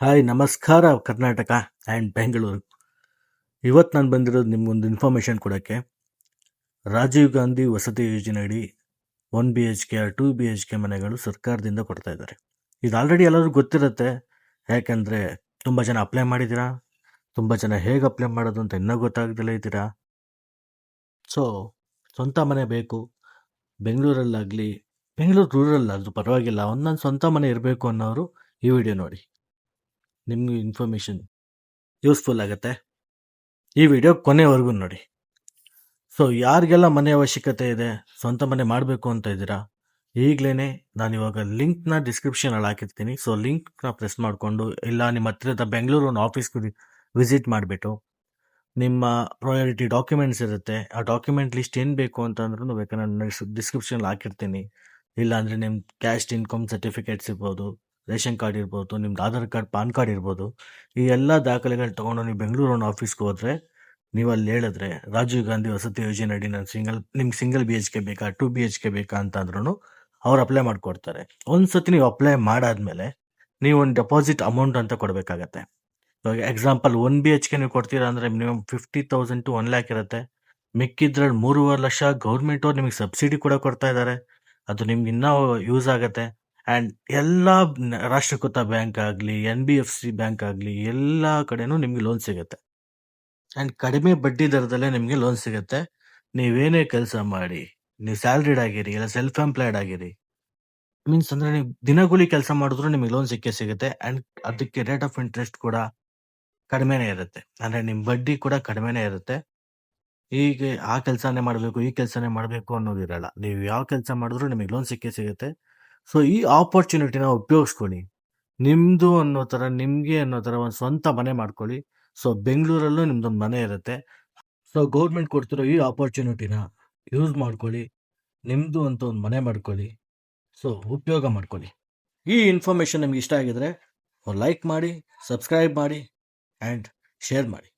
Hi ನಮಸ್ಕಾರ Karnataka and Bengaluru. ಇವತ್ತು ನಾನು ಬಂದಿರೋದು ನಿಮ್ಗೊಂದು ಇನ್ಫಾರ್ಮೇಷನ್ ಕೊಡೋಕ್ಕೆ. ರಾಜೀವ್ ಗಾಂಧಿ ವಸತಿ ಯೋಜನೆ ಅಡಿ 1 BHK 2 BHK ಮನೆಗಳು ಸರ್ಕಾರದಿಂದ ಕೊಡ್ತಾ ಇದ್ದಾರೆ. ಇದು ಆಲ್ರೆಡಿ ಎಲ್ಲರಿಗೂ ಗೊತ್ತಿರುತ್ತೆ, ಯಾಕೆಂದರೆ ತುಂಬ ಜನ ಅಪ್ಲೈ ಮಾಡಿದ್ದೀರಾ. ತುಂಬ ಜನ ಹೇಗೆ ಅಪ್ಲೈ ಮಾಡೋದು ಅಂತ ಇನ್ನೂ ಗೊತ್ತಾಗ್ದಲೇ ಇದ್ದೀರಾ. ಸೊ ಸ್ವಂತ ಮನೆ ಬೇಕು, ಬೆಂಗಳೂರಲ್ಲಾಗಲಿ, ಬೆಂಗಳೂರು ರೂರಲ್ ಅದು ಪರವಾಗಿಲ್ಲ, ಒಂದೊಂದು ಸ್ವಂತ ಮನೆ ಇರಬೇಕು ಅನ್ನೋರು ಈ ವಿಡಿಯೋ ನೋಡಿ, ನಿಮಗೆ ಇನ್ಫಾರ್ಮೇಷನ್ ಯೂಸ್ಫುಲ್ ಆಗುತ್ತೆ. ಈ ವಿಡಿಯೋ ಕೊನೆವರೆಗೂ ನೋಡಿ. ಸೊ ಯಾರಿಗೆಲ್ಲ ಮನೆ ಅವಶ್ಯಕತೆ ಇದೆ, ಸ್ವಂತ ಮನೆ ಮಾಡಬೇಕು ಅಂತ ಇದ್ದೀರಾ, ಈಗಲೇ ನಾನು ಇವಾಗ ಲಿಂಕ್ನ ಡಿಸ್ಕ್ರಿಪ್ಷನಲ್ಲಿ ಹಾಕಿರ್ತೀನಿ. ಸೊ ಲಿಂಕ್ನ ಪ್ರೆಸ್ ಮಾಡಿಕೊಂಡು, ಇಲ್ಲ ನಿಮ್ಮ ಹತ್ತಿರದ ಬೆಂಗಳೂರು ಒಂದು ಆಫೀಸ್ಗೆ ವಿಸಿಟ್ ಮಾಡಿಬಿಟ್ಟು, ನಿಮ್ಮ ಪ್ರಯಾರಿಟಿ ಡಾಕ್ಯುಮೆಂಟ್ಸ್ ಇರುತ್ತೆ, ಆ ಡಾಕ್ಯುಮೆಂಟ್ ಲಿಸ್ಟ್ ಏನು ಬೇಕು ಅಂತಂದ್ರೂ ಬೇಕಾದ್ರೆ ನಾನು ಡಿಸ್ಕ್ರಿಪ್ಷನಲ್ಲಿ ಹಾಕಿರ್ತೀನಿ. ಇಲ್ಲಾಂದರೆ ನಿಮ್ಮ ಕ್ಯಾಸ್ಟ್ ಇನ್ಕಮ್ ಸರ್ಟಿಫಿಕೇಟ್ಸ್ ಇರ್ಬೋದು, ರೇಷನ್ ಕಾರ್ಡ್ ಇರ್ಬೋದು, ನಿಮ್ದು ಆಧಾರ್ ಕಾರ್ಡ್, ಪಾನ್ ಕಾರ್ಡ್ ಇರ್ಬೋದು. ಈ ಎಲ್ಲ ದಾಖಲೆಗಳು ತೊಗೊಂಡು ನೀವು ಬೆಂಗಳೂರು ಒಂದು ಆಫೀಸ್ಗೆ ಹೋದರೆ, ನೀವು ಅಲ್ಲಿ ಹೇಳಿದ್ರೆ ರಾಜೀವ್ ಗಾಂಧಿ ವಸತಿ ಯೋಜನೆ ಅಡಿ ನಿಮ್ಗೆ ಸಿಂಗಲ್ BHK ಬೇಕಾ, 2 BHK ಬೇಕಾ ಅಂತಂದ್ರೂ ಅವ್ರು ಅಪ್ಲೈ ಮಾಡಿಕೊಡ್ತಾರೆ. ಒಂದು ಸತಿ ನೀವು ಅಪ್ಲೈ ಮಾಡಾದ್ಮೇಲೆ ನೀವು ಒಂದು ಡೆಪಾಸಿಟ್ ಅಮೌಂಟ್ ಅಂತ ಕೊಡಬೇಕಾಗತ್ತೆ. ಇವಾಗ ಎಕ್ಸಾಂಪಲ್ 1 BHK ನೀವು ಕೊಡ್ತೀರಾ ಅಂದರೆ ಮಿನಿಮಮ್ 50,000 to 1 lakh ಇರುತ್ತೆ. ಮಿಕ್ಕಿದ್ರಲ್ಲಿ 3.5 ಲಕ್ಷ ಗೌರ್ಮೆಂಟ್ ಅವ್ರು ನಿಮಗೆ ಸಬ್ಸಿಡಿ ಕೂಡ ಕೊಡ್ತಾ ಇದ್ದಾರೆ. ಅದು ನಿಮ್ಗೆ ಇನ್ನೂ ಯೂಸ್ ಆಗುತ್ತೆ. ಆ್ಯಂಡ್ ಎಲ್ಲ ರಾಷ್ಟ್ರೀಕೃತ ಬ್ಯಾಂಕ್ ಆಗಲಿ, NBFC ಬ್ಯಾಂಕ್ ಆಗಲಿ, ಎಲ್ಲ ಕಡೆನೂ ನಿಮಗೆ ಲೋನ್ ಸಿಗುತ್ತೆ. ಆ್ಯಂಡ್ ಕಡಿಮೆ ಬಡ್ಡಿ ದರದಲ್ಲೇ ನಿಮಗೆ ಲೋನ್ ಸಿಗುತ್ತೆ. ನೀವೇನೇ ಕೆಲಸ ಮಾಡಿ, ನೀವು ಸ್ಯಾಲ್ರಿಡ್ ಆಗಿರಿ, ಇಲ್ಲ ಸೆಲ್ಫ್ ಎಂಪ್ಲಾಯ್ಡ್ ಆಗಿರಿ, ಮೀನ್ಸ್ ಅಂದರೆ ನೀವು ದಿನಗೂಲಿ ಕೆಲಸ ಮಾಡಿದ್ರು ನಿಮಗೆ ಲೋನ್ ಸಿಕ್ಕೇ ಸಿಗುತ್ತೆ. ಆ್ಯಂಡ್ ಅದಕ್ಕೆ ರೇಟ್ ಆಫ್ ಇಂಟ್ರೆಸ್ಟ್ ಕೂಡ ಕಡಿಮೆನೇ ಇರುತ್ತೆ, ಅಂದರೆ ನಿಮ್ಮ ಬಡ್ಡಿ ಕೂಡ ಕಡಿಮೆನೇ ಇರುತ್ತೆ. ಹೀಗೆ ಆ ಕೆಲಸನೇ ಮಾಡಬೇಕು, ಈ ಕೆಲಸನೇ ಮಾಡಬೇಕು ಅನ್ನೋದಿರಲ್ಲ. ನೀವು ಯಾವ ಕೆಲಸ ಮಾಡಿದ್ರು ನಿಮಗೆ ಲೋನ್ ಸಿಕ್ಕೇ ಸಿಗುತ್ತೆ. ಸೊ ಈ ಆಪರ್ಚುನಿಟಿನ ಉಪಯೋಗಿಸ್ಕೊಳ್ಳಿ. ನಿಮ್ಮದು ಅನ್ನೋ ಥರ, ನಿಮಗೆ ಅನ್ನೋ ಥರ ಒಂದು ಸ್ವಂತ ಮನೆ ಮಾಡ್ಕೊಳ್ಳಿ. ಸೊ ಬೆಂಗಳೂರಲ್ಲೂ ನಿಮ್ದೊಂದು ಮನೆ ಇರುತ್ತೆ. ಸೊ ಗೌರ್ಮೆಂಟ್ ಕೊಡ್ತಿರೋ ಈ ಆಪರ್ಚುನಿಟಿನ ಯೂಸ್ ಮಾಡ್ಕೊಳ್ಳಿ, ನಿಮ್ಮದು ಅಂತ ಒಂದು ಮನೆ ಮಾಡ್ಕೊಳ್ಳಿ. ಸೊ ಉಪಯೋಗ ಮಾಡ್ಕೊಳ್ಳಿ. ಈ ಇನ್ಫಾರ್ಮೇಷನ್ ನಿಮ್ಗೆ ಇಷ್ಟ ಆಗಿದ್ರೆ ಲೈಕ್ ಮಾಡಿ, ಸಬ್ಸ್ಕ್ರೈಬ್ ಮಾಡಿ ಆ್ಯಂಡ್ ಶೇರ್ ಮಾಡಿ.